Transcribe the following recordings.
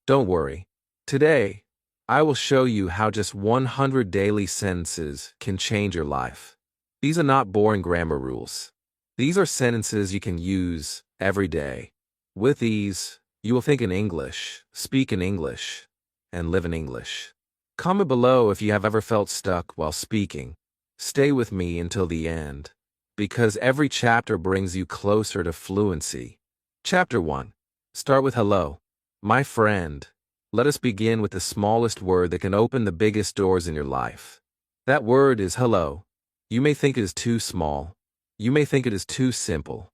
Don't worry. Today, I will show you how just 100 daily sentences can change your life. These are not boring grammar rules. These are sentences you can use every day. With these, you will think in English, speak in English, and live in English. Comment below if you have ever felt stuck while speaking. Stay with me until the end, because every chapter brings you closer to fluency. Chapter 1. Start with hello. My friend, let us begin with the smallest word that can open the biggest doors in your life. That word is hello. You may think it is too small. You may think it is too simple.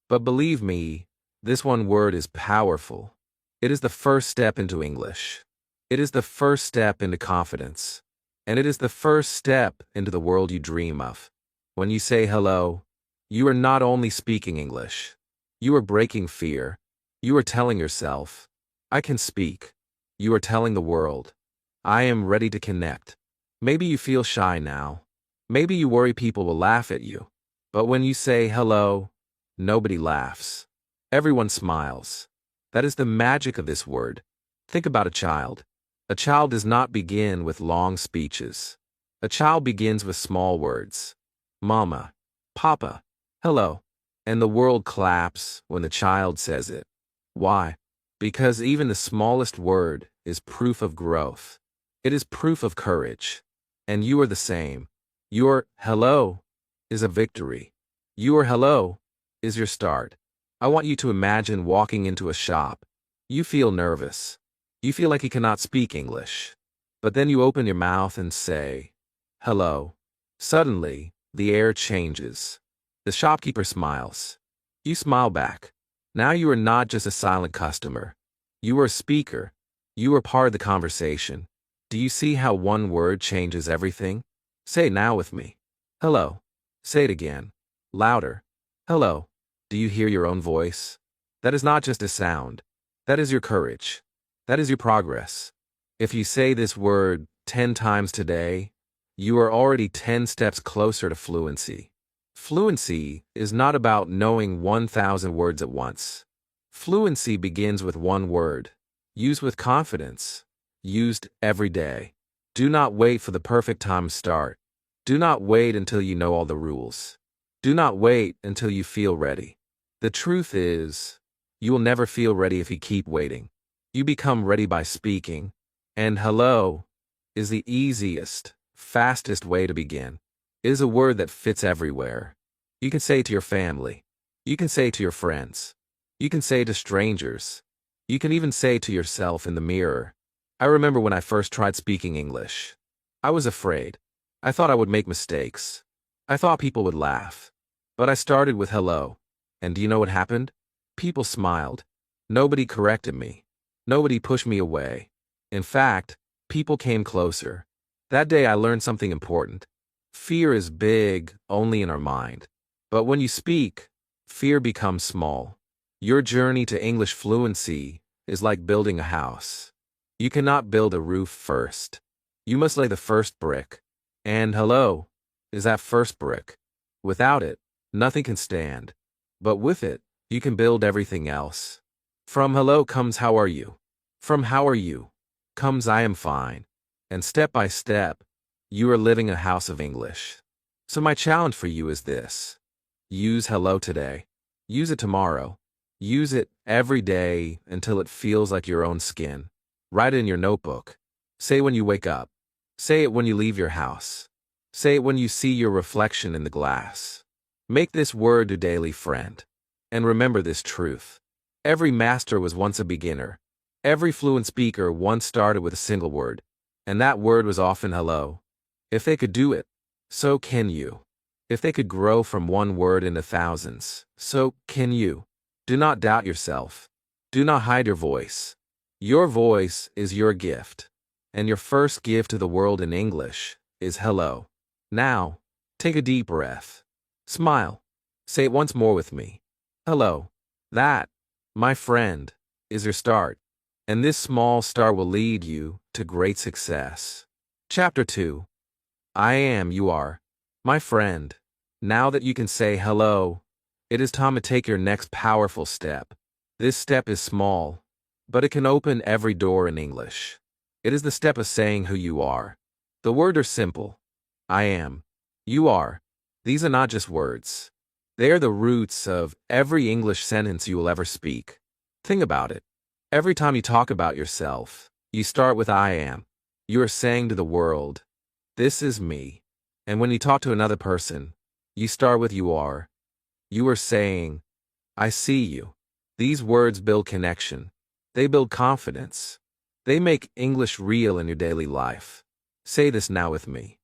But believe me, this one word is powerful. It is the first step into English. It is the first step into confidence. And it is the first step into the world you dream of. When you say hello, you are not only speaking English. You are breaking fear. You are telling yourself, I can speak. You are telling the world, I am ready to connect. Maybe you feel shy now. Maybe you worry people will laugh at you. But when you say hello, nobody laughs. Everyone smiles. That is the magic of this word. Think about a child. A child does not begin with long speeches. A child begins with small words. Mama, Papa, hello. And the world claps when the child says it. Why? Because even the smallest word is proof of growth. It is proof of courage. And you are the same. Your hello is a victory. Your hello is your start. I want you to imagine walking into a shop. You feel nervous. You feel like you cannot speak English. But then you open your mouth and say, hello. Suddenly, the air changes. The shopkeeper smiles. You smile back. Now you are not just a silent customer. You are a speaker. You are part of the conversation. Do you see how one word changes everything? Say it now with me. Hello. Say it again. Louder. Hello. Do you hear your own voice? That is not just a sound. That is your courage. That is your progress. If you say this word 10 times today, you are already 10 steps closer to fluency. Fluency is not about knowing 1,000 words at once. Fluency begins with one word, used with confidence, used every day. Do not wait for the perfect time to start. Do not wait until you know all the rules. Do not wait until you feel ready. The truth is, you will never feel ready if you keep waiting. You become ready by speaking, and hello is the easiest, fastest way to begin. It is a word that fits everywhere. You can say it to your family. You can say it to your friends. You can say it to strangers. You can even say it to yourself in the mirror. I remember when I first tried speaking English. I was afraid. I thought I would make mistakes. I thought people would laugh. But I started with hello. And do you know what happened? People smiled. Nobody corrected me. Nobody pushed me away. In fact, people came closer. That day I learned something important. Fear is big only in our mind. But when you speak, fear becomes small. Your journey to English fluency is like building a house. You cannot build a roof first. You must lay the first brick. And hello is that first brick. Without it, nothing can stand. But with it, you can build everything else. From hello comes how are you? From how are you comes I am fine. And step by step, you are living a house of English. So my challenge for you is this. Use hello today. Use it tomorrow. Use it every day until it feels like your own skin. Write it in your notebook. Say it when you wake up. Say it when you leave your house. Say it when you see your reflection in the glass. Make this word your daily friend. And remember this truth. Every master was once a beginner. Every fluent speaker once started with a single word. And that word was often hello. If they could do it, so can you. If they could grow from one word into thousands, so can you. Do not doubt yourself. Do not hide your voice. Your voice is your gift. And your first gift to the world in English is hello. Now, take a deep breath. Smile. Say it once more with me. Hello. That, my friend, is your start. And this small start will lead you to great success. Chapter 2. I am, you are. My friend, now that you can say hello, it is time to take your next powerful step. This step is small, but it can open every door in English. It is the step of saying who you are. The words are simple. I am. You are. These are not just words. They are the roots of every English sentence you will ever speak. Think about it. Every time you talk about yourself, you start with I am. You are saying to the world, this is me. And when you talk to another person, you start with you are. You are saying, I see you. These words build connection. They build confidence. They make English real in your daily life. Say this now with me.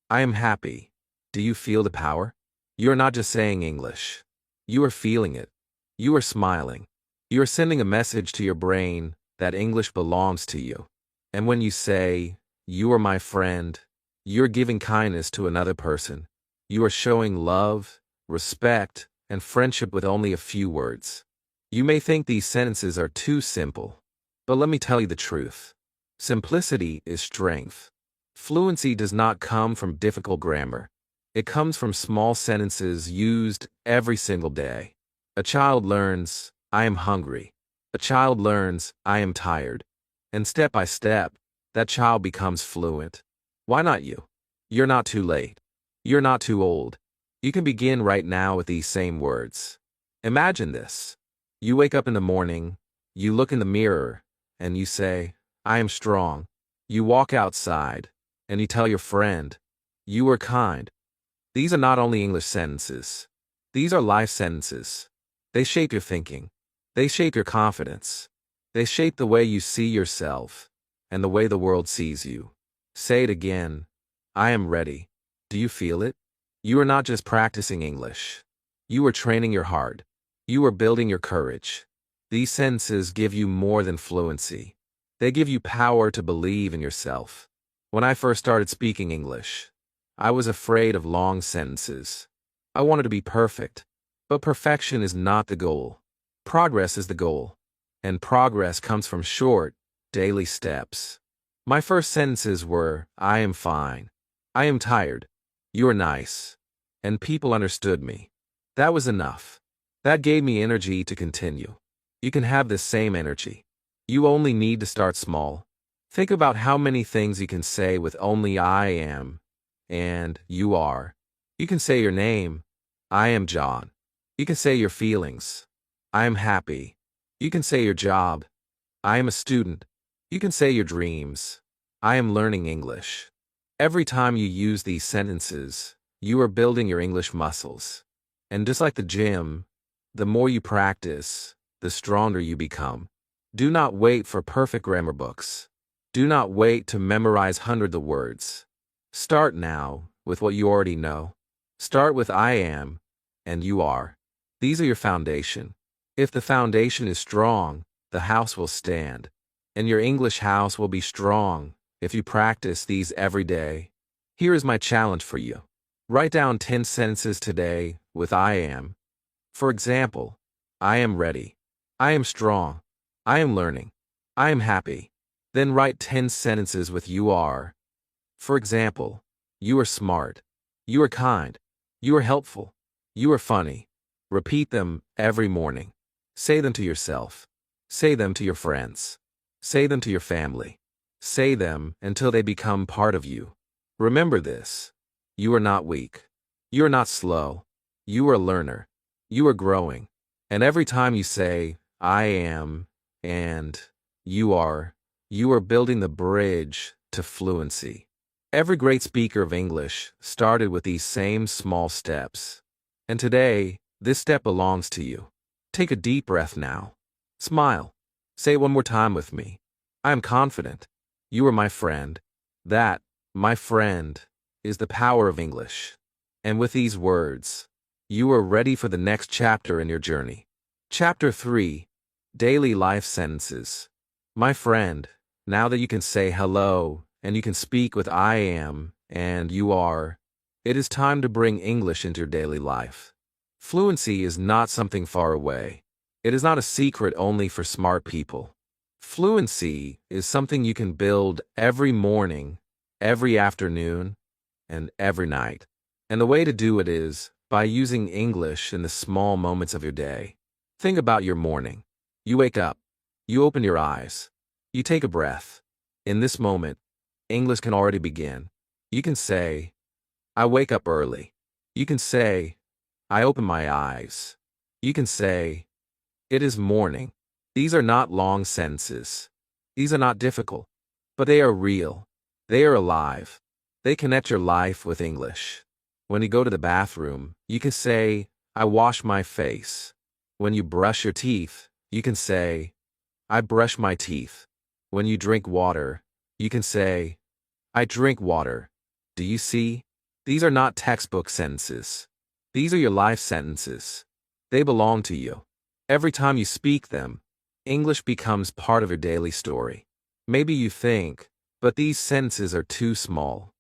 I am happy. Do you feel the power? You are not just saying English. You are feeling it. You are smiling. You are sending a message to your brain that English belongs to you. And when you say, you are my friend, you are giving kindness to another person. You are showing love, respect, and friendship with only a few words. You may think these sentences are too simple, but let me tell you the truth. Simplicity is strength. Fluency does not come from difficult grammar. It comes from small sentences used every single day. A child learns, I am hungry. A child learns, I am tired. And step by step, that child becomes fluent. Why not you? You're not too late. You're not too old. You can begin right now with these same words. Imagine this. You wake up in the morning, you look in the mirror, and you say, I am strong. You walk outside, and you tell your friend, you are kind. These are not only English sentences. These are life sentences. They shape your thinking. They shape your confidence. They shape the way you see yourself and the way the world sees you. Say it again. I am ready. Do you feel it? You are not just practicing English. You are training your heart. You are building your courage. These sentences give you more than fluency. They give you power to believe in yourself. When I first started speaking English, I was afraid of long sentences. I wanted to be perfect, but perfection is not the goal. Progress is the goal, and progress comes from short, daily steps. My first sentences were, I am fine. I am tired. You are nice. And people understood me. That was enough. That gave me energy to continue. You can have this same energy. You only need to start small. Think about how many things you can say with only I am and you are. You can say your name. I am John. You can say your feelings. I am happy. You can say your job. I am a student. You can say your dreams. I am learning English. Every time you use these sentences, you are building your English muscles. And just like the gym, the more you practice, the stronger you become. Do not wait for perfect grammar books. Do not wait to memorize hundreds of words. Start now with what you already know. Start with I am and you are. These are your foundation. If the foundation is strong, the house will stand. And your English house will be strong if you practice these every day. Here is my challenge for you. Write down 10 sentences today with I am. For example, I am ready. I am strong. I am learning. I am happy. Then write 10 sentences with you are. For example, you are smart. You are kind. You are helpful. You are funny. Repeat them every morning. Say them to yourself. Say them to your friends. Say them to your family. Say them until they become part of you. Remember this. You are not weak. You are not slow. You are a learner. You are growing. And every time you say, I am, and you are building the bridge to fluency. Every great speaker of English started with these same small steps. And today, this step belongs to you. Take a deep breath now. Smile. Say it one more time with me. I am confident. You are my friend. That, my friend, is the power of English. And with these words, you are ready for the next chapter in your journey. Chapter 3, Daily Life Sentences. My friend, now that you can say hello and you can speak with I am and you are, it is time to bring English into your daily life. Fluency is not something far away. It is not a secret only for smart people. Fluency is something you can build every morning, every afternoon, and every night. And the way to do it is by using English in the small moments of your day. Think about your morning. You wake up. You open your eyes. You take a breath. In this moment, English can already begin. You can say, I wake up early. You can say, I open my eyes. You can say, it is morning. These are not long sentences. These are not difficult, but they are real. They are alive. They connect your life with English. When you go to the bathroom, you can say, I wash my face. When you brush your teeth, you can say, I brush my teeth. When you drink water, you can say, I drink water. Do you see? These are not textbook sentences. These are your life sentences. They belong to you. Every time you speak them, English becomes part of your daily story. Maybe you think, but these sentences are too small.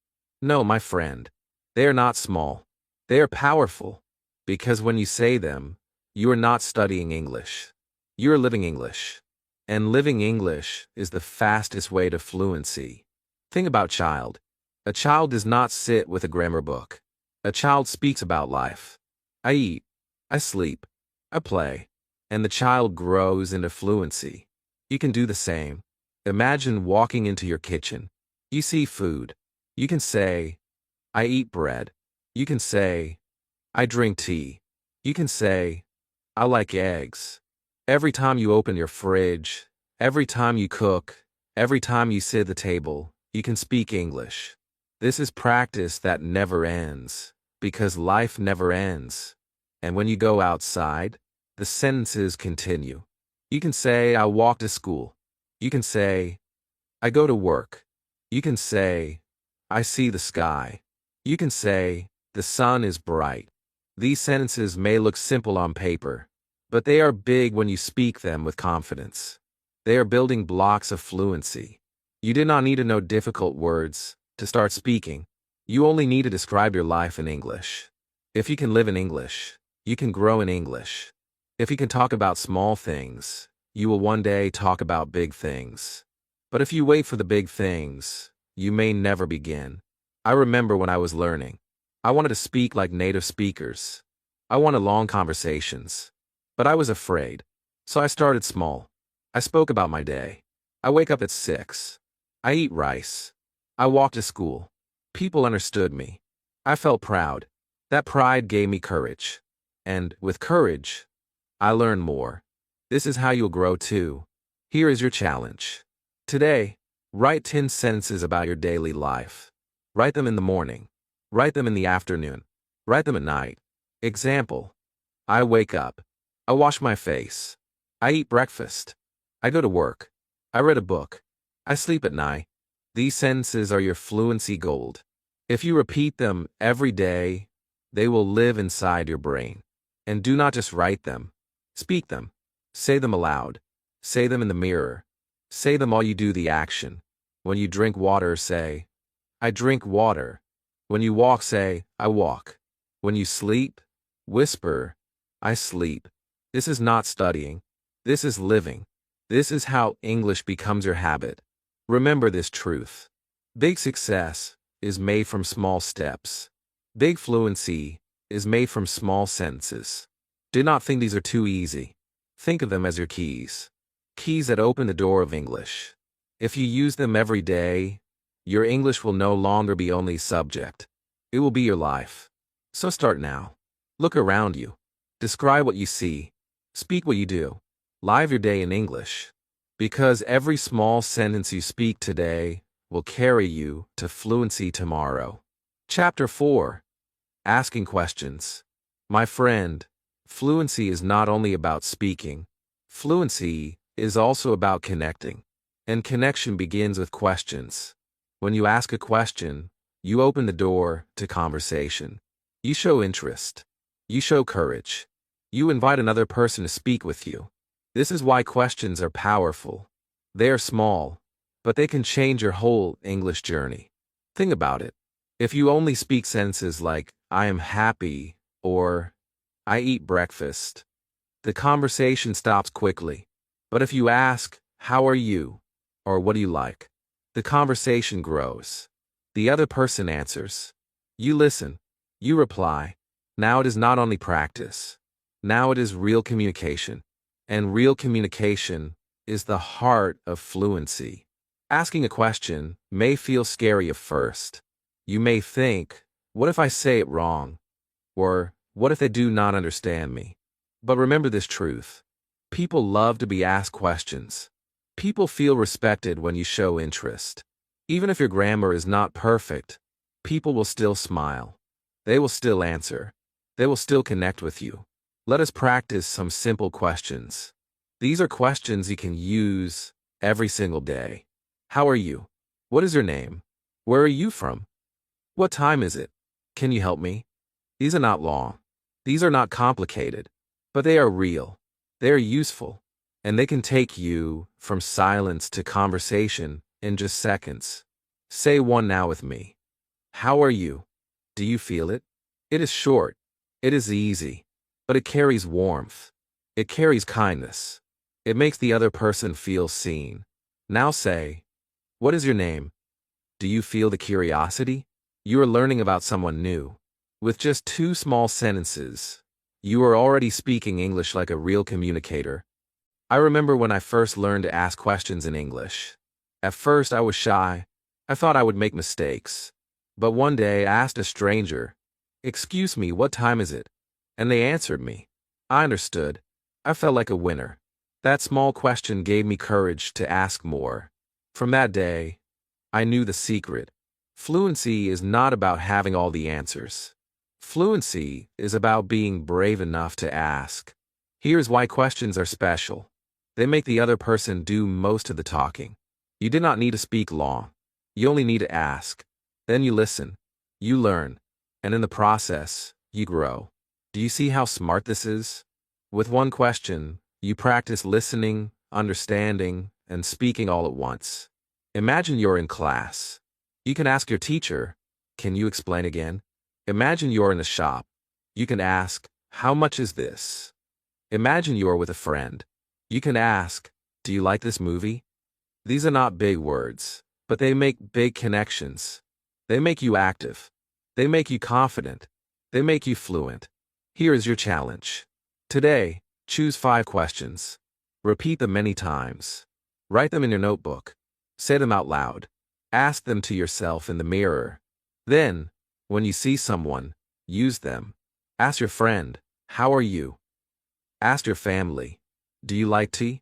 No, my friend. They are not small. They are powerful. Because when you say them, you are not studying English. You are living English. And living English is the fastest way to fluency. Think about child. A child does not sit with a grammar book. A child speaks about life. I eat. I sleep. I play. And the child grows into fluency. You can do the same. Imagine walking into your kitchen. You see food. You can say, I eat bread. You can say, I drink tea. You can say, I like eggs. Every time you open your fridge, every time you cook, every time you sit at the table, you can speak English. This is practice that never ends, because life never ends. And when you go outside, the sentences continue. You can say, I walk to school. You can say, I go to work. You can say, I see the sky. You can say, the sun is bright. These sentences may look simple on paper, but they are big when you speak them with confidence. They are building blocks of fluency. You do not need to know difficult words to start speaking. You only need to describe your life in English. If you can live in English, you can grow in English. If you can talk about small things, you will one day talk about big things. But if you wait for the big things, you may never begin. I remember when I was learning. I wanted to speak like native speakers. I wanted long conversations. But I was afraid. So I started small. I spoke about my day. I wake up at 6. I eat rice. I walk to school. People understood me. I felt proud. That pride gave me courage. And with courage, I learned more. This is how you'll grow too. Here is your challenge. Today, write 10 sentences about your daily life. Write them in the morning. Write them in the afternoon. Write them at night. Example. I wake up. I wash my face. I eat breakfast. I go to work. I read a book. I sleep at night. These sentences are your fluency gold. If you repeat them every day, they will live inside your brain. And do not just write them. Speak them. Say them aloud. Say them in the mirror. Say them while you do the action. When you drink water, say, I drink water. When you walk, say, I walk. When you sleep, whisper, I sleep. This is not studying. This is living. This is how English becomes your habit. Remember this truth. Big success is made from small steps. Big fluency is made from small sentences. Do not think these are too easy. Think of them as your keys. Keys that open the door of English. If you use them every day, your English will no longer be only subject. It will be your life. So start now. Look around you. Describe what you see. Speak what you do. Live your day in English. Because every small sentence you speak today will carry you to fluency tomorrow. Chapter 4. Asking questions. My friend, fluency is not only about speaking. Fluency is also about connecting. And connection begins with questions. When you ask a question, you open the door to conversation. You show interest. You show courage. You invite another person to speak with you. This is why questions are powerful. They are small, but they can change your whole English journey. Think about it. If you only speak sentences like, I am happy, or I eat breakfast, the conversation stops quickly. But if you ask, how are you? Or what do you like? The conversation grows. The other person answers. You listen. You reply. Now it is not only practice. Now it is real communication. And real communication is the heart of fluency. Asking a question may feel scary at first. You may think, what if I say it wrong? Or, what if they do not understand me? But remember this truth. People love to be asked questions. People feel respected when you show interest. Even if your grammar is not perfect, people will still smile. They will still answer. They will still connect with you. Let us practice some simple questions. These are questions you can use every single day. How are you? What is your name? Where are you from? What time is it? Can you help me? These are not long. These are not complicated. But they are real. They are useful. And they can take you from silence to conversation in just seconds. Say one now with me. How are you? Do you feel it? It is short. It is easy. But it carries warmth. It carries kindness. It makes the other person feel seen. Now say, what is your name? Do you feel the curiosity? You are learning about someone new. With just 2 small sentences, you are already speaking English like a real communicator. I remember when I first learned to ask questions in English. At first, I was shy. I thought I would make mistakes. But one day, I asked a stranger, "Excuse me, what time is it?" And they answered me. I understood. I felt like a winner. That small question gave me courage to ask more. From that day, I knew the secret. Fluency is not about having all the answers. Fluency is about being brave enough to ask. Here's why questions are special. They make the other person do most of the talking. You do not need to speak long. You only need to ask. Then you listen. You learn. And in the process, you grow. Do you see how smart this is? With one question, you practice listening, understanding, and speaking all at once. Imagine you're in class. You can ask your teacher, "Can you explain again?" Imagine you're in a shop. You can ask, "How much is this?" Imagine you're with a friend. You can ask, "Do you like this movie?" These are not big words, but they make big connections. They make you active. They make you confident. They make you fluent. Here is your challenge. Today, choose 5 questions. Repeat them many times. Write them in your notebook. Say them out loud. Ask them to yourself in the mirror. Then, when you see someone, use them. Ask your friend, "How are you?" Ask your family, "Do you like tea?"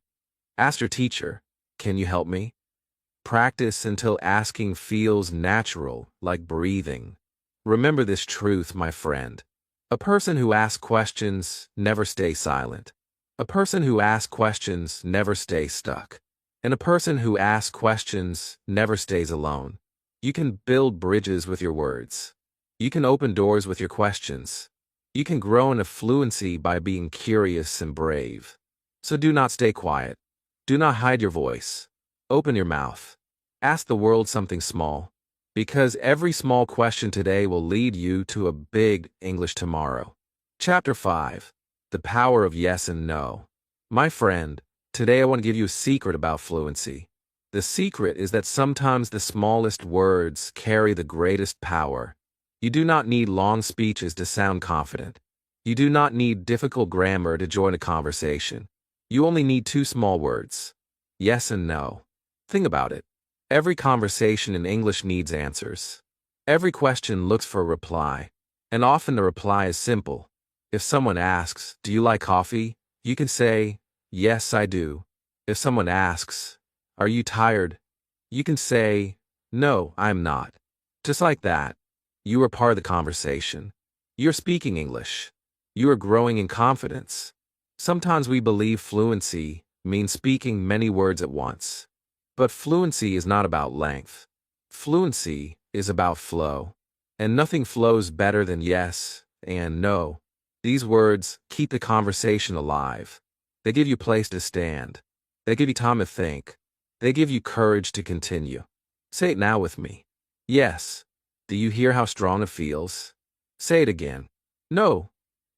Ask your teacher, "Can you help me?" Practice until asking feels natural, like breathing. Remember this truth, my friend. A person who asks questions never stays silent. A person who asks questions never stays stuck. And a person who asks questions never stays alone. You can build bridges with your words. You can open doors with your questions. You can grow in fluency by being curious and brave. So do not stay quiet. Do not hide your voice. Open your mouth. Ask the world something small. Because every small question today will lead you to a big English tomorrow. Chapter 5. The Power of Yes and No. My friend, today I want to give you a secret about fluency. The secret is that sometimes the smallest words carry the greatest power. You do not need long speeches to sound confident. You do not need difficult grammar to join a conversation. You only need 2 small words. Yes and no. Think about it. Every conversation in English needs answers. Every question looks for a reply. And often the reply is simple. If someone asks, "Do you like coffee?" you can say, "Yes, I do." If someone asks, "Are you tired?" you can say, "No, I'm not." Just like that, you are part of the conversation. You're speaking English. You are growing in confidence. Sometimes we believe fluency means speaking many words at once. But fluency is not about length. Fluency is about flow. And nothing flows better than yes and no. These words keep the conversation alive. They give you place to stand. They give you time to think. They give you courage to continue. Say it now with me. Yes. Do you hear how strong it feels? Say it again. No.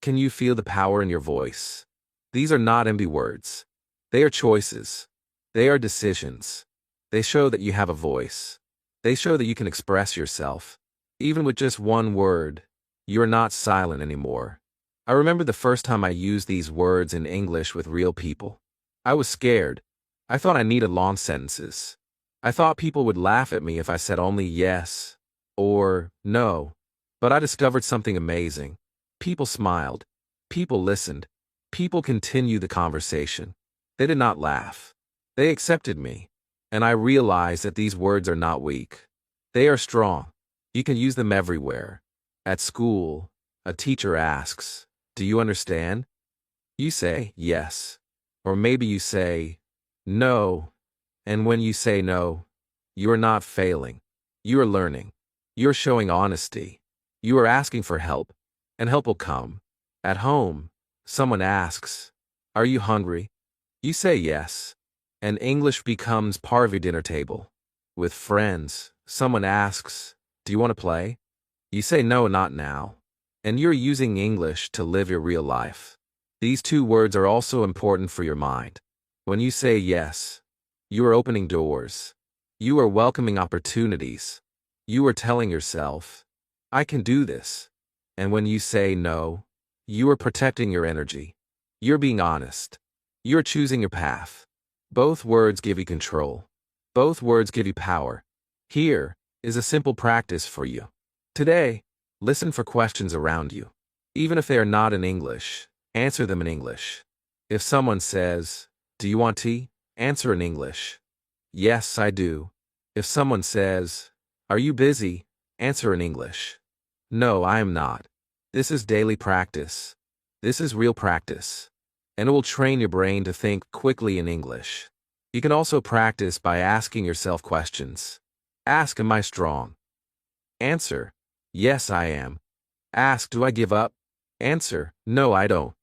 Can you feel the power in your voice? These are not empty words. They are choices. They are decisions. They show that you have a voice. They show that you can express yourself. Even with just one word, you are not silent anymore. I remember the first time I used these words in English with real people. I was scared. I thought I needed long sentences. I thought people would laugh at me if I said only yes or no. But I discovered something amazing. People smiled. People listened. People continued the conversation. They did not laugh. They accepted me. And I realized that these words are not weak. They are strong. You can use them everywhere. At school, a teacher asks, "Do you understand?" You say, "Yes." Or maybe you say, "No." And when you say no, you are not failing. You are learning. You are showing honesty. You are asking for help, and help will come. At home, someone asks, "Are you hungry?" You say yes, and English becomes part of your dinner table. With friends, someone asks, "Do you want to play?" You say no, not now. And you're using English to live your real life. These two words are also important for your mind. When you say yes, you are opening doors. You are welcoming opportunities. You are telling yourself, "I can do this." And when you say no, you are protecting your energy. You're being honest. You're choosing your path. Both words give you control. Both words give you power. Here is a simple practice for you. Today, listen for questions around you. Even if they are not in English, answer them in English. If someone says, "Do you want tea?" Answer in English. "Yes, I do." If someone says, "Are you busy?" Answer in English. "No, I am not." This is daily practice. This is real practice. And it will train your brain to think quickly in English. You can also practice by asking yourself questions. Ask, "Am I strong?" Answer, "Yes, I am." Ask, "Do I give up?" Answer, "No, I don't."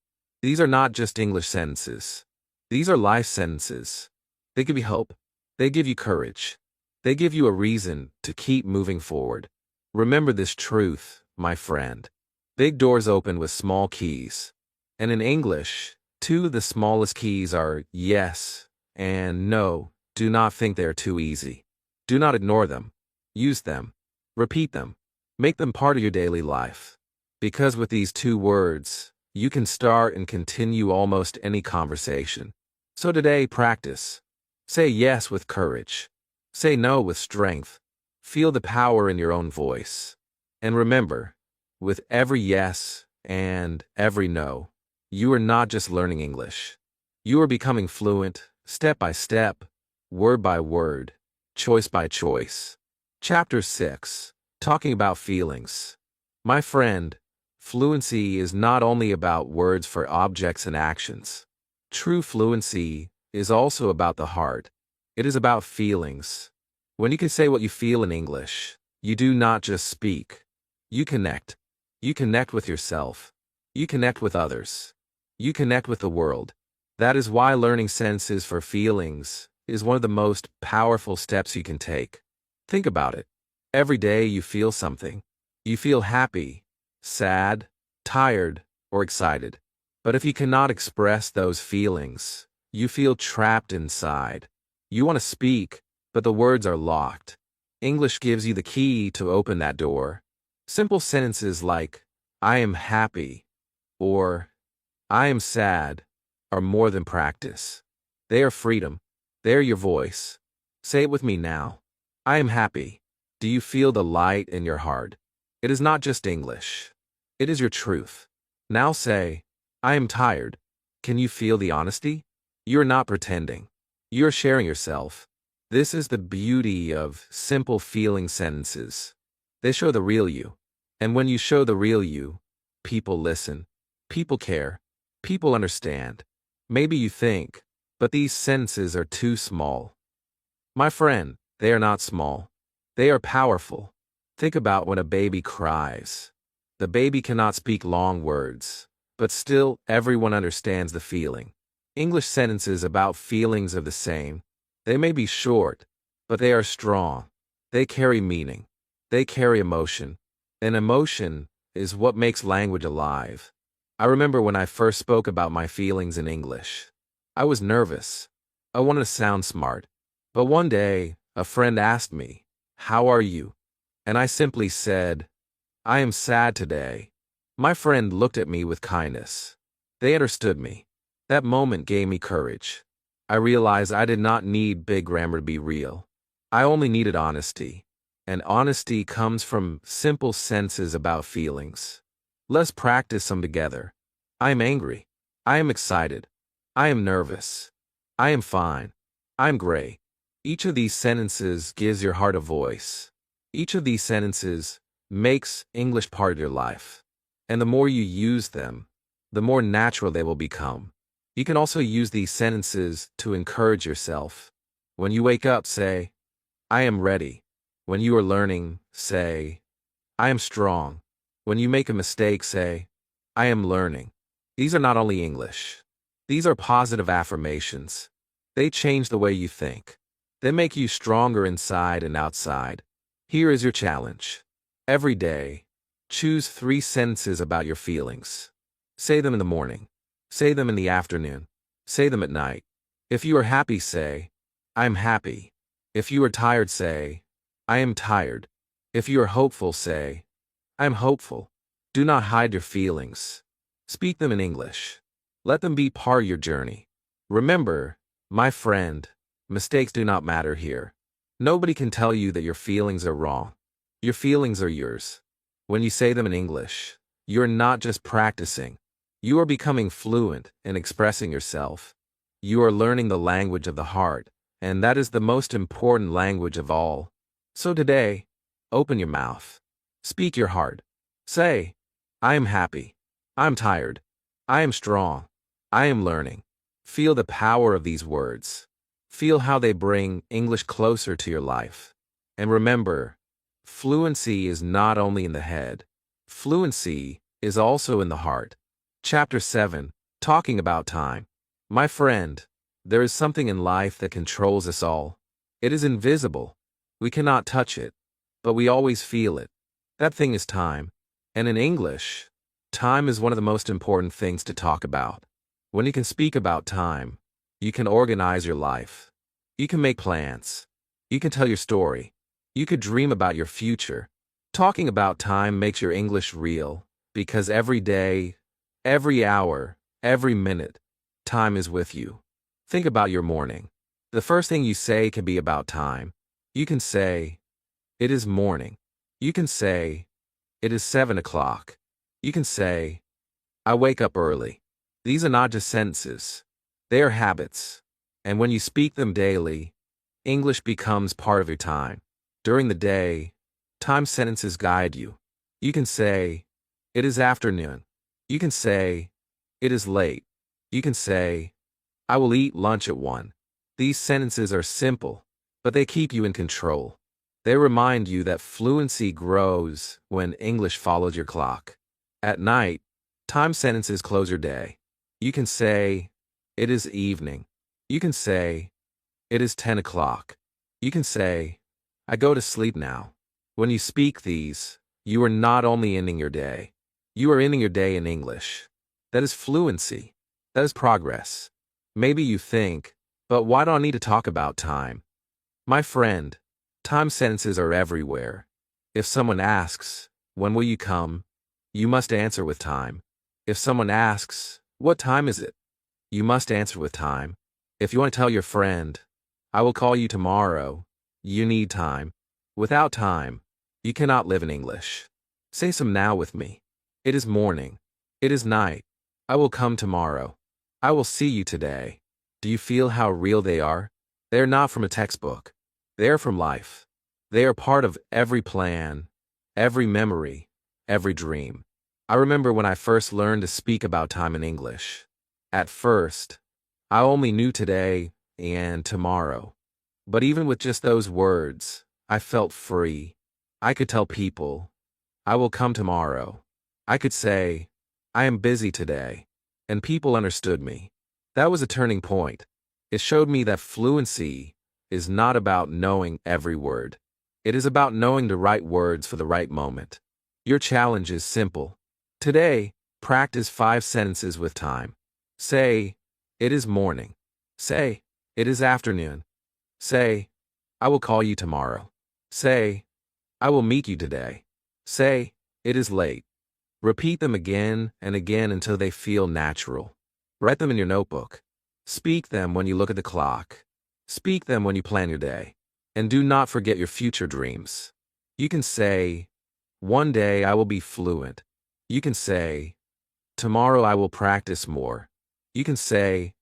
These are not just English sentences. These are life sentences. They give you hope. They give you courage. They give you a reason to keep moving forward. Remember this truth, my friend. Big doors open with small keys. And in English, two of the smallest keys are yes and no. Do not think they are too easy. Do not ignore them. Use them. Repeat them. Make them part of your daily life. Because with these two words, you can start and continue almost any conversation. So today, practice. Say yes with courage. Say no with strength. Feel the power in your own voice. And remember, with every yes and every no, you are not just learning English. You are becoming fluent, step by step, word by word, choice by choice. Chapter 6. Talking about feelings. My friend, fluency is not only about words for objects and actions. True fluency is also about the heart. It is about feelings. When you can say what you feel in English, you do not just speak. You connect. You connect with yourself. You connect with others. You connect with the world. That is why learning sentences for feelings is one of the most powerful steps you can take. Think about it. Every day you feel something. You feel happy, sad, tired, or excited. But if you cannot express those feelings, you feel trapped inside. You want to speak, but the words are locked. English gives you the key to open that door. Simple sentences like, "I am happy," or "I am sad," are more than practice. They are freedom. They are your voice. Say it with me now. I am happy. Do you feel the light in your heart? It is not just English. It is your truth. Now say, I am tired. Can you feel the honesty? You are not pretending. You are sharing yourself. This is the beauty of simple feeling sentences. They show the real you. And when you show the real you, people listen. People care. People understand. Maybe you think, but these sentences are too small. My friend, they are not small. They are powerful. Think about when a baby cries. The baby cannot speak long words, but still everyone understands the feeling. English sentences about feelings are the same. They may be short, but they are strong. They carry meaning. They carry emotion. And emotion is what makes language alive. I remember when I first spoke about my feelings in English. I was nervous. I wanted to sound smart. But one day, a friend asked me, "How are you?" And I simply said, "I am sad today." My friend looked at me with kindness. They understood me. That moment gave me courage. I realized I did not need big grammar to be real. I only needed honesty. And honesty comes from simple sentences about feelings. Let's practice some together. I am angry. I am excited. I am nervous. I am fine. I am great. Each of these sentences gives your heart a voice. Each of these sentences makes English part of your life. And the more you use them, the more natural they will become. You can also use these sentences to encourage yourself. When you wake up, say, I am ready. When you are learning, say, I am strong. When you make a mistake, say, I am learning. These are not only English. These are positive affirmations. They change the way you think. They make you stronger inside and outside. Here is your challenge. Every day, choose 3 sentences about your feelings. Say them in the morning. Say them in the afternoon. Say them at night. If you are happy, say, I am happy. If you are tired, say, I am tired. If you are hopeful, say, I am hopeful. Do not hide your feelings. Speak them in English. Let them be part of your journey. Remember, my friend, mistakes do not matter here. Nobody can tell you that your feelings are wrong. Your feelings are yours. When you say them in English, you're not just practicing. You are becoming fluent in expressing yourself. You are learning the language of the heart, and that is the most important language of all. So today, open your mouth. Speak your heart. Say, I am happy. I am tired. I am strong. I am learning. Feel the power of these words. Feel how they bring English closer to your life. And remember, fluency is not only in the head. Fluency is also in the heart. Chapter 7, Talking About Time. My friend, there is something in life that controls us all. It is invisible. We cannot touch it, but we always feel it. That thing is time. And in English, time is one of the most important things to talk about. When you can speak about time, you can organize your life. You can make plans. You can tell your story. You could dream about your future. Talking about time makes your English real, because every day, every hour, every minute, time is with you. Think about your morning. The first thing you say can be about time. You can say, it is morning. You can say, it is 7 o'clock. You can say, I wake up early. These are not just sentences. They are habits. And when you speak them daily, English becomes part of your time. During the day, time sentences guide you. You can say, it is afternoon. You can say, it is late. You can say, I will eat lunch at 1. These sentences are simple, but they keep you in control. They remind you that fluency grows when English follows your clock. At night, time sentences close your day. You can say, it is evening. You can say, it is 10 o'clock. You can say, I go to sleep now. When you speak these, you are not only ending your day, you are ending your day in English. That is fluency. That is progress. Maybe you think, but why do I need to talk about time? My friend, time sentences are everywhere. If someone asks, when will you come? You must answer with time. If someone asks, what time is it? You must answer with time. If you want to tell your friend, I will call you tomorrow, you need time. Without time, you cannot live in English. Say some now with me. It is morning. It is night. I will come tomorrow. I will see you today. Do you feel how real they are? They are not from a textbook. They are from life. They are part of every plan, every memory, every dream. I remember when I first learned to speak about time in English. At first, I only knew today and tomorrow. But even with just those words, I felt free. I could tell people, I will come tomorrow. I could say, I am busy today. And people understood me. That was a turning point. It showed me that fluency is not about knowing every word. It is about knowing the right words for the right moment. Your challenge is simple. Today, practice 5 sentences with time. Say, it is morning. Say, it is afternoon. Say, I will call you tomorrow. Say, I will meet you today. Say, it is late. Repeat them again and again until they feel natural. Write them in your notebook. Speak them when you look at the clock. Speak them when you plan your day. And do not forget your future dreams. You can say, one day I will be fluent. You can say, tomorrow I will practice more. You can say,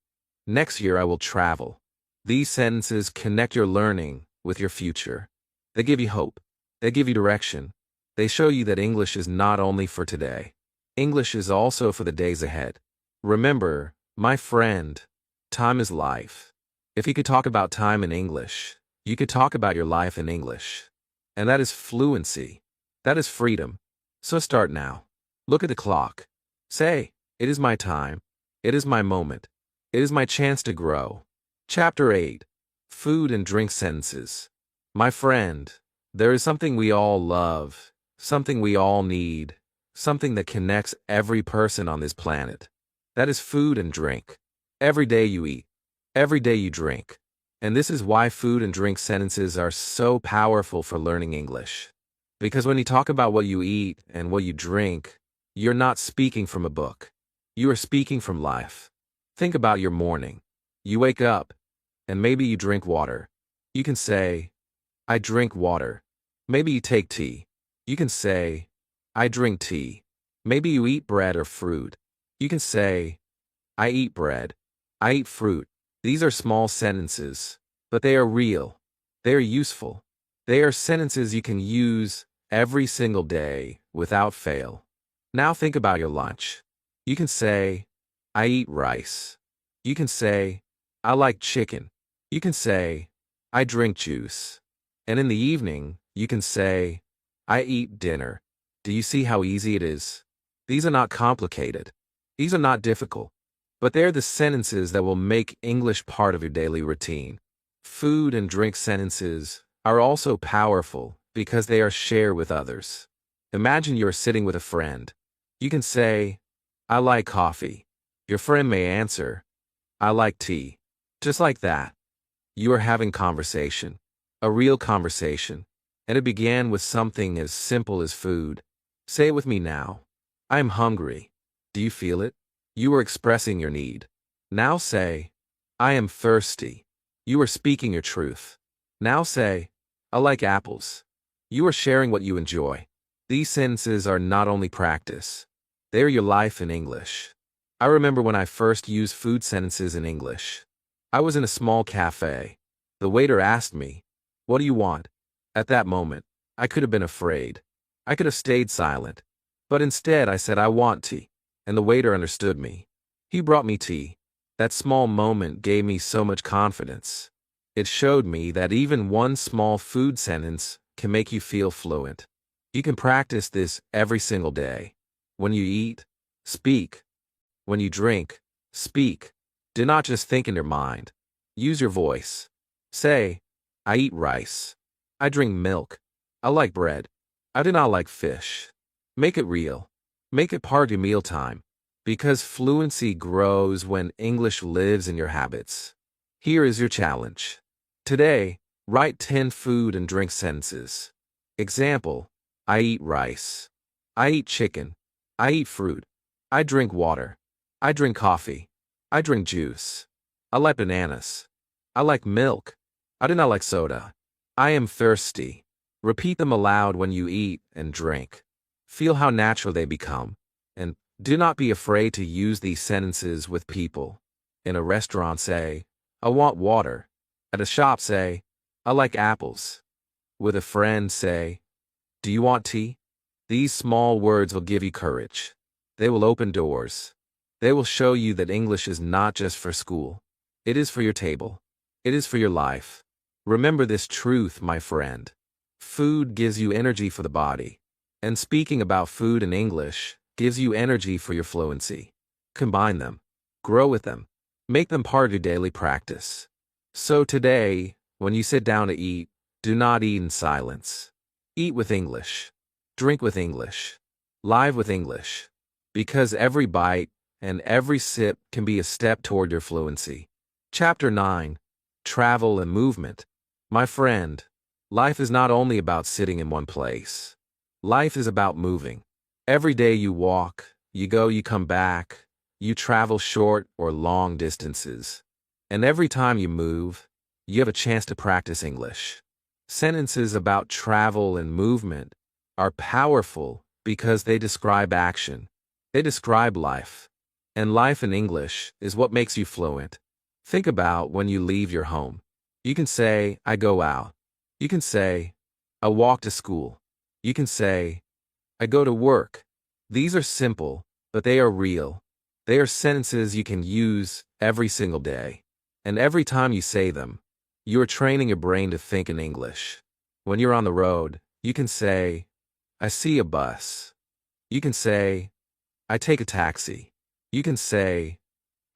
next year I will travel. These sentences connect your learning with your future. They give you hope. They give you direction. They show you that English is not only for today. English is also for the days ahead. Remember, my friend, time is life. If you could talk about time in English, you could talk about your life in English. And that is fluency. That is freedom. So start now. Look at the clock. Say, it is my time. It is my moment. It is my chance to grow. Chapter 8. Food and drink sentences. My friend, there is something we all love, something we all need, something that connects every person on this planet. That is food and drink. Every day you eat. Every day you drink. And this is why food and drink sentences are so powerful for learning English. Because when you talk about what you eat and what you drink, you're not speaking from a book. You are speaking from life. Think about your morning. You wake up, and maybe you drink water. You can say, I drink water. Maybe you take tea. You can say, I drink tea. Maybe you eat bread or fruit. You can say, I eat bread. I eat fruit. These are small sentences, but they are real. They are useful. They are sentences you can use every single day without fail. Now think about your lunch. You can say, I eat rice. You can say, I like chicken. You can say, I drink juice. And in the evening, you can say, I eat dinner. Do you see how easy it is? These are not complicated. These are not difficult. But they're the sentences that will make English part of your daily routine. Food and drink sentences are also powerful because they are shared with others. Imagine you're sitting with a friend. You can say, I like coffee. Your friend may answer, I like tea. Just like that. You are having conversation. A real conversation. And it began with something as simple as food. Say it with me now. I am hungry. Do you feel it? You are expressing your need. Now say, I am thirsty. You are speaking your truth. Now say, I like apples. You are sharing what you enjoy. These sentences are not only practice. They are your life in English. I remember when I first used food sentences in English. I was in a small cafe. The waiter asked me, what do you want? At that moment, I could have been afraid. I could have stayed silent. But instead I said I want tea. And the waiter understood me. He brought me tea. That small moment gave me so much confidence. It showed me that even one small food sentence can make you feel fluent. You can practice this every single day. When you eat, speak. When you drink, speak. Do not just think in your mind. Use your voice. Say, I eat rice. I drink milk. I like bread. I do not like fish. Make it real. Make it part of your mealtime. Because fluency grows when English lives in your habits. Here is your challenge. Today, write 10 food and drink sentences. Example, I eat rice. I eat chicken. I eat fruit. I drink water. I drink coffee. I drink juice. I like bananas. I like milk. I do not like soda. I am thirsty. Repeat them aloud when you eat and drink. Feel how natural they become. And do not be afraid to use these sentences with people. In a restaurant, say, I want water. At a shop, say, I like apples. With a friend, say, do you want tea? These small words will give you courage. They will open doors. They will show you that English is not just for school. It is for your table. It is for your life. Remember this truth, my friend. Food gives you energy for the body. And speaking about food in English gives you energy for your fluency. Combine them. Grow with them. Make them part of your daily practice. So today, when you sit down to eat, do not eat in silence. Eat with English. Drink with English. Live with English. Because every bite and every sip can be a step toward your fluency. Chapter 9. Travel and Movement. My friend, life is not only about sitting in one place. Life is about moving. Every day you walk, you go, you come back, you travel short or long distances. And every time you move, you have a chance to practice English. Sentences about travel and movement are powerful because they describe action. They describe life. And life in English is what makes you fluent. Think about when you leave your home. You can say, I go out. You can say, I walk to school. You can say, I go to work. These are simple, but they are real. They are sentences you can use every single day. And every time you say them, you are training your brain to think in English. When you're on the road, you can say, I see a bus. You can say, I take a taxi. You can say,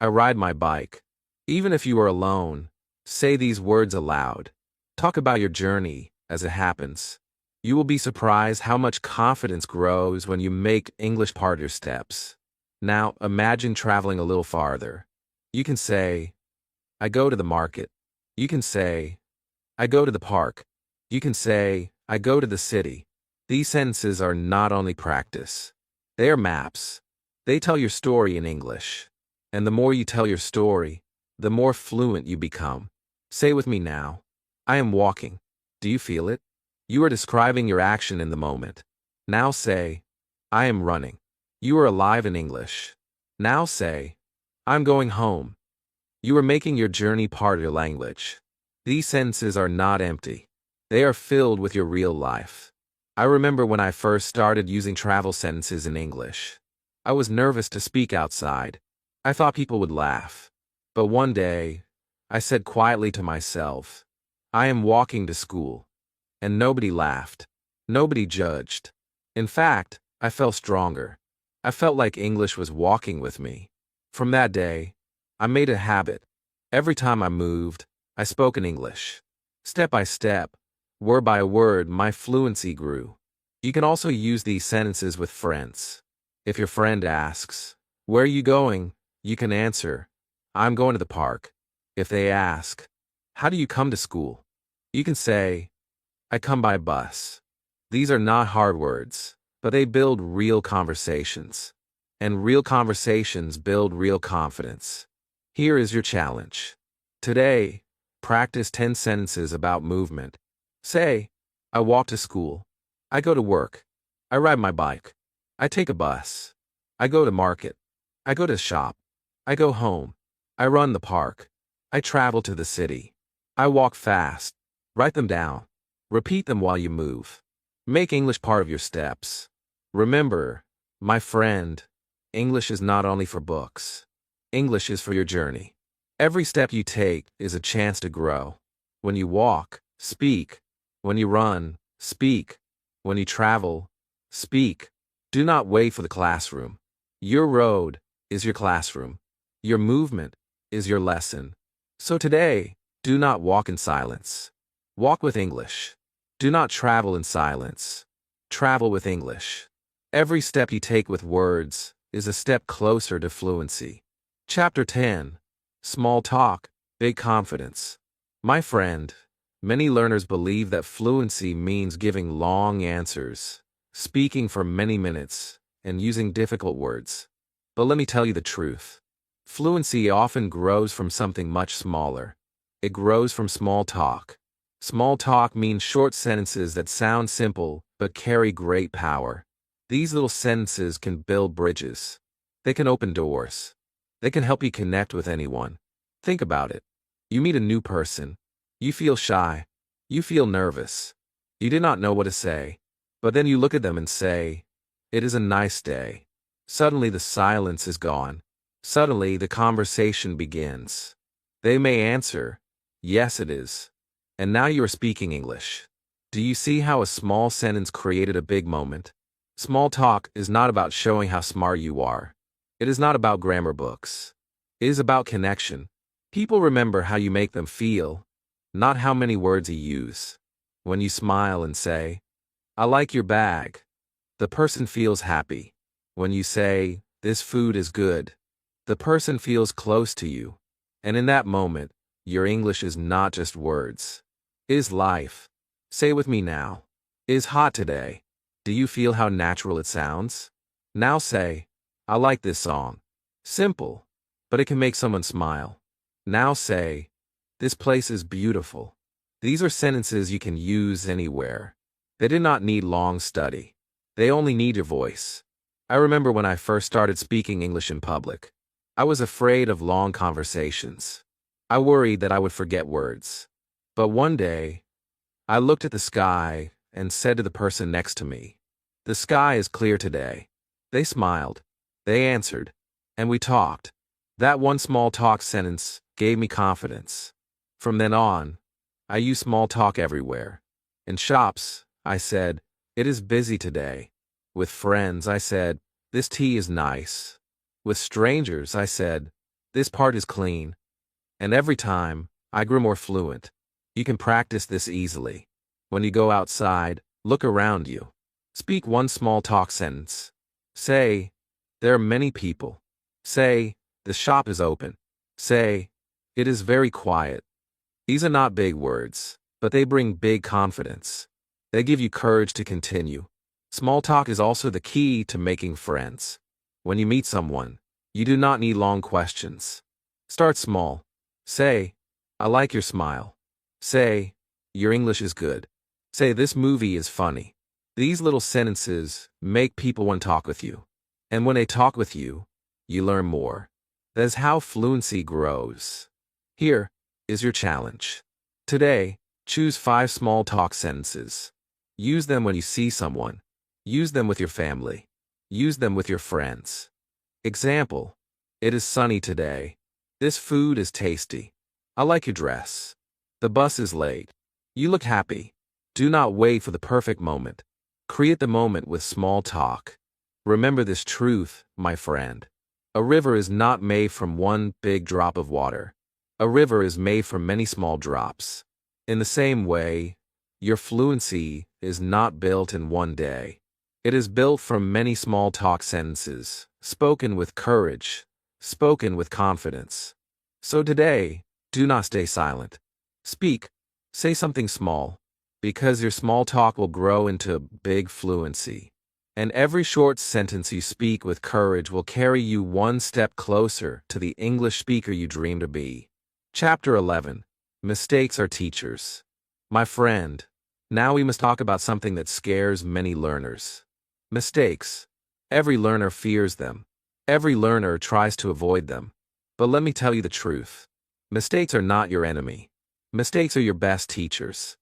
I ride my bike. Even if you are alone, say these words aloud. Talk about your journey as it happens. You will be surprised how much confidence grows when you make English part of your steps. Now, imagine traveling a little farther. You can say, I go to the market. You can say, I go to the park. You can say, I go to the city. These sentences are not only practice. They are maps. They tell your story in English. And the more you tell your story, the more fluent you become. Say with me now, I am walking. Do you feel it? You are describing your action in the moment. Now say, I am running. You are alive in English. Now say, I'm going home. You are making your journey part of your language. These sentences are not empty. They are filled with your real life. I remember when I first started using travel sentences in English. I was nervous to speak outside. I thought people would laugh. But one day, I said quietly to myself, I am walking to school. And nobody laughed. Nobody judged. In fact, I felt stronger. I felt like English was walking with me. From that day, I made a habit. Every time I moved, I spoke in English. Step by step, word by word, my fluency grew. You can also use these sentences with friends. If your friend asks, where are you going? You can answer, I'm going to the park. If they ask, how do you come to school? You can say, I come by bus. These are not hard words, but they build real conversations. And real conversations build real confidence. Here is your challenge. Today, practice 10 sentences about movement. Say, I walk to school. I go to work. I ride my bike. I take a bus. I go to market. I go to shop. I go home. I run the park. I travel to the city. I walk fast. Write them down. Repeat them while you move. Make English part of your steps. Remember, my friend, English is not only for books. English is for your journey. Every step you take is a chance to grow. When you walk, speak. When you run, speak. When you travel, speak. Do not wait for the classroom. Your road is your classroom. Your movement is your lesson. So today, do not walk in silence. Walk with English. Do not travel in silence. Travel with English. Every step you take with words is a step closer to fluency. Chapter 10. Small talk, big confidence. My friend, many learners believe that fluency means giving long answers, speaking for many minutes, and using difficult words. But let me tell you the truth. Fluency often grows from something much smaller. It grows from small talk. Small talk means short sentences that sound simple but carry great power. These little sentences can build bridges. They can open doors. They can help you connect with anyone. Think about it. You meet a new person. You feel shy. You feel nervous. You do not know what to say. But then you look at them and say, it is a nice day. Suddenly the silence is gone. Suddenly the conversation begins. They may answer, yes it is. And now you are speaking English. Do you see how a small sentence created a big moment? Small talk is not about showing how smart you are. It is not about grammar books. It is about connection. People remember how you make them feel, not how many words you use. When you smile and say, I like your bag, the person feels happy. When you say, this food is good, the person feels close to you. And in that moment, your English is not just words. It is life. Say with me now. It is hot today. Do you feel how natural it sounds? Now say, I like this song. Simple, but it can make someone smile. Now say, this place is beautiful. These are sentences you can use anywhere. They do not need long study. They only need your voice. I remember when I first started speaking English in public. I was afraid of long conversations. I worried that I would forget words. But one day, I looked at the sky and said to the person next to me, "The sky is clear today." They smiled. They answered. And we talked. That one small talk sentence gave me confidence. From then on, I use small talk everywhere. In shops, I said, "It is busy today." With friends, I said, "This tea is nice." With strangers, I said, "This part is clean." And every time, I grew more fluent. You can practice this easily. When you go outside, look around you. Speak one small talk sentence. Say, "There are many people." Say, "The shop is open." Say, "It is very quiet." These are not big words, but they bring big confidence. They give you courage to continue. Small talk is also the key to making friends. When you meet someone, you do not need long questions. Start small. Say, "I like your smile." Say, "Your English is good." Say, "This movie is funny." These little sentences make people want to talk with you. And when they talk with you, you learn more. That is how fluency grows. Here is your challenge. Today, choose 5 small talk sentences. Use them when you see someone. Use them with your family. Use them with your friends. Example: "It is sunny today." "This food is tasty." "I like your dress." "The bus is late." "You look happy." Do not wait for the perfect moment. Create the moment with small talk. Remember this truth, my friend. A river is not made from one big drop of water. A river is made from many small drops. In the same way, your fluency is not built in one day. It is built from many small talk sentences, spoken with courage, spoken with confidence. So today, do not stay silent. Speak. Say something small, because your small talk will grow into big fluency. And every short sentence you speak with courage will carry you one step closer to the English speaker you dream to be. Chapter 11. Mistakes are teachers. My friend, now we must talk about something that scares many learners. Mistakes. Every learner fears them. Every learner tries to avoid them. But let me tell you the truth. Mistakes are not your enemy. Mistakes are your best teachers.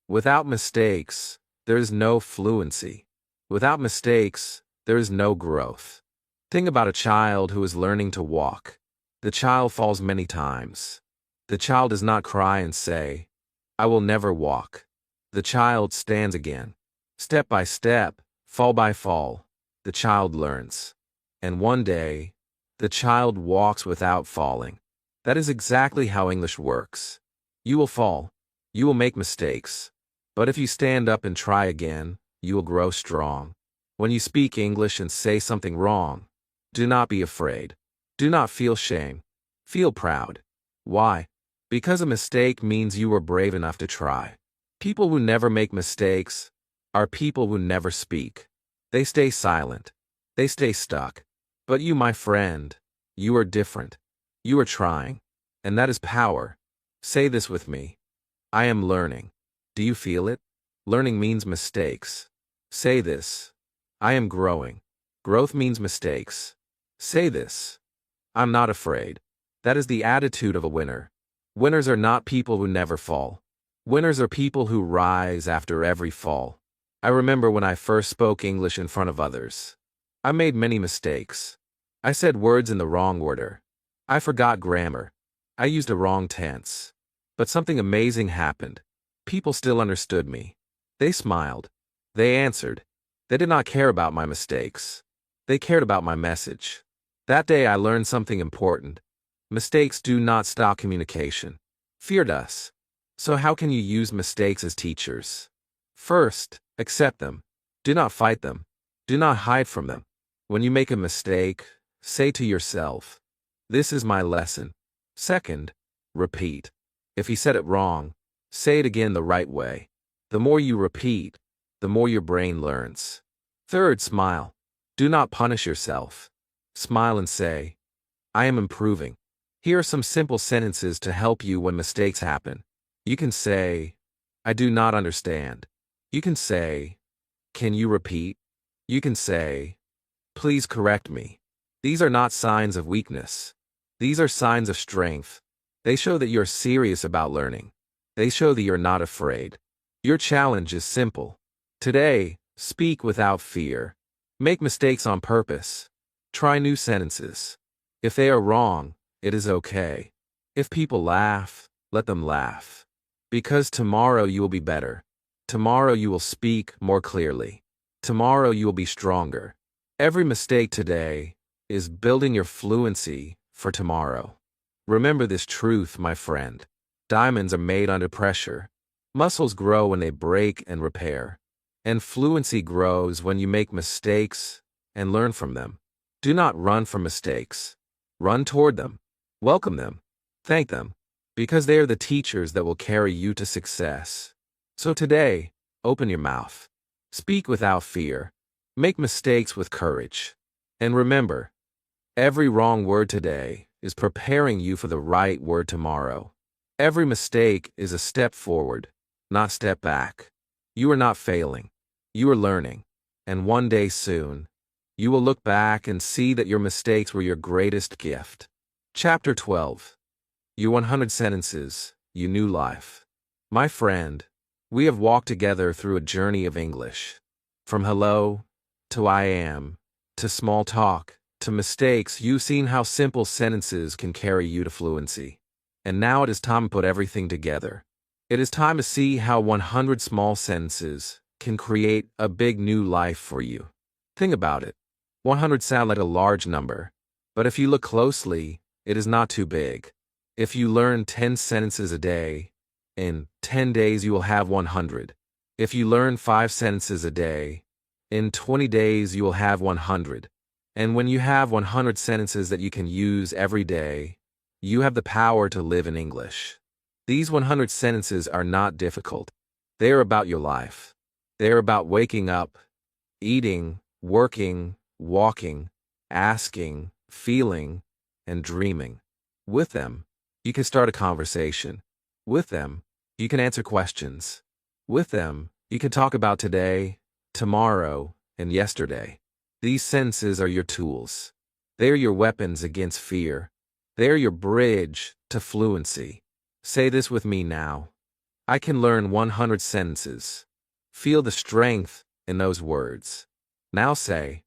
Without mistakes, there is no fluency. Without mistakes, there is no growth. Think about a child who is learning to walk. The child falls many times. The child does not cry and say, "I will never walk." The child stands again. Step by step, fall by fall, the child learns. And one day, the child walks without falling. That is exactly how English works. You will fall. You will make mistakes. But if you stand up and try again, you will grow strong. When you speak English and say something wrong, do not be afraid. Do not feel shame. Feel proud. Why? Because a mistake means you were brave enough to try. People who never make mistakes are people who never speak. They stay silent. They stay stuck. But you, my friend, you are different. You are trying. And that is power. Say this with me. I am learning. Do you feel it? Learning means mistakes. Say this. I am growing. Growth means mistakes. Say this. I'm not afraid. That is the attitude of a winner. Winners are not people who never fall. Winners are people who rise after every fall. I remember when I first spoke English in front of others. I made many mistakes. I said words in the wrong order. I forgot grammar. I used a wrong tense. But something amazing happened. People still understood me. They smiled. They answered. They did not care about my mistakes. They cared about my message. That day I learned something important. Mistakes do not stop communication. Fear does. So how can you use mistakes as teachers? First, accept them. Do not fight them. Do not hide from them. When you make a mistake, say to yourself, "This is my lesson." Second, repeat. If you said it wrong, say it again the right way. The more you repeat, the more your brain learns. Third, smile. Do not punish yourself. Smile and say, "I am improving." Here are some simple sentences to help you when mistakes happen. You can say, I do not understand. You can say, can you repeat? You can say, please correct me. These are not signs of weakness. These are signs of strength. They show that you're serious about learning. They show that you're not afraid. Your challenge is simple. Today, speak without fear. Make mistakes on purpose. Try new sentences. If they are wrong, it is okay. If people laugh, let them laugh. Because tomorrow you will be better. Tomorrow you will speak more clearly. Tomorrow you will be stronger. Every mistake today is building your fluency for tomorrow. Remember this truth, my friend. Diamonds are made under pressure. Muscles grow when they break and repair. And fluency grows when you make mistakes and learn from them. Do not run from mistakes. Run toward them. Welcome them. Thank them. Because they are the teachers that will carry you to success. So today, open your mouth. Speak without fear. Make mistakes with courage. And remember, every wrong word today is preparing you for the right word tomorrow. Every mistake is a step forward, not step back. You are not failing. You are learning. And one day soon, you will look back and see that your mistakes were your greatest gift. Chapter 12. Your 100 sentences, your new life. My friend, we have walked together through a journey of English. From hello, to I am, to small talk, to mistakes, you've seen how simple sentences can carry you to fluency. And now it is time to put everything together. It is time to see how 100 small sentences can create a big new life for you. Think about it. 100 sound like a large number, but if you look closely, it is not too big. If you learn 10 sentences a day, in 10 days you will have 100. If you learn 5 sentences a day, in 20 days you will have 100. And when you have 100 sentences that you can use every day, you have the power to live in English. These 100 sentences are not difficult. They are about your life. They are about waking up, eating, working, walking, asking, feeling, and dreaming. With them, you can start a conversation. With them, you can answer questions. With them, you can talk about today, tomorrow, and yesterday. These sentences are your tools. They are your weapons against fear. They are your bridge to fluency. Say this with me now. I can learn 100 sentences. Feel the strength in those words. Now say,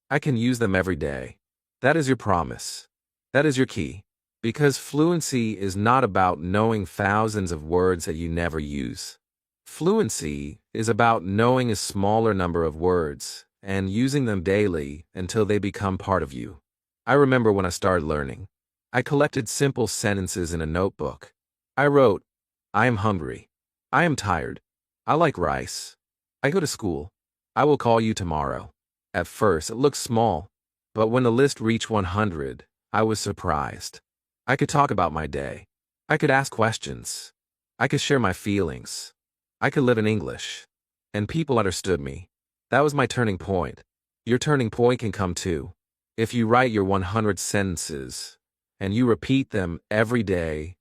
I can use them every day. That is your promise. That is your key. Because fluency is not about knowing thousands of words that you never use. Fluency is about knowing a smaller number of words and using them daily until they become part of you. I remember when I started learning. I collected simple sentences in a notebook. I wrote, I am hungry. I am tired. I like rice. I go to school. I will call you tomorrow. At first, it looked small, but when the list reached 100, I was surprised. I could talk about my day. I could ask questions. I could share my feelings. I could live in English. And people understood me. That was my turning point. Your turning point can come too. If you write your 100 sentences, and you repeat them every day,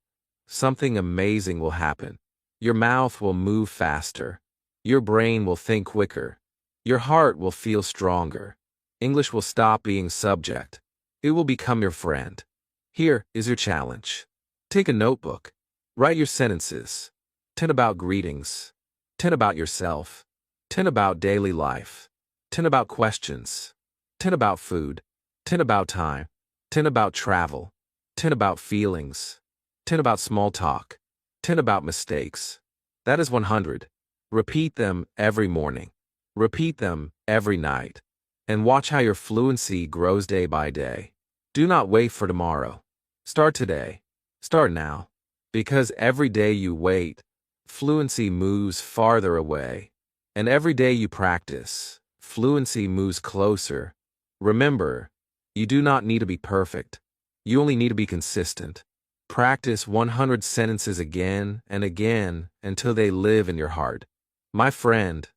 something amazing will happen. Your mouth will move faster. Your brain will think quicker. Your heart will feel stronger. English will stop being subject. It will become your friend. Here is your challenge. Take a notebook. Write your sentences. 10 about greetings. 10 about yourself. 10 about daily life. 10 about questions. 10 about food. 10 about time. 10 about travel. 10 about feelings. 10 about small talk. 10 about mistakes. That is 100. Repeat them every morning. Repeat them every night. And watch how your fluency grows day by day. Do not wait for tomorrow. Start today. Start now. Because every day you wait, fluency moves farther away. And every day you practice, fluency moves closer. Remember, you do not need to be perfect. You only need to be consistent. Practice 100 sentences again and again until they live in your heart. My friend,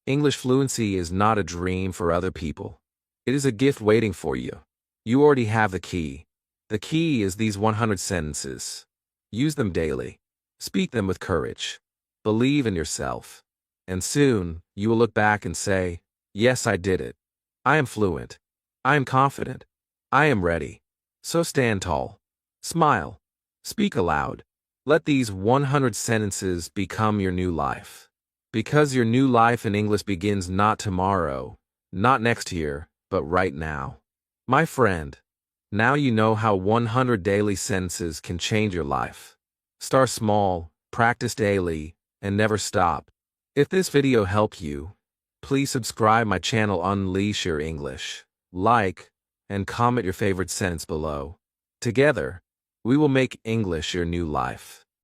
English fluency is not a dream for other people. It is a gift waiting for you. You already have the key. The key is these 100 sentences. Use them daily. Speak them with courage. Believe in yourself. And soon, you will look back and say, yes, I did it. I am fluent. I am confident. I am ready. So stand tall. Smile. Speak aloud. Let these 100 sentences become your new life. Because your new life in English begins not tomorrow, not next year, but right now. My friend, now you know how 100 daily sentences can change your life. Start small, practice daily, and never stop. If this video helped you, please subscribe my channel Unleash Your English, like, and comment your favorite sentence below. Together, we will make English your new life.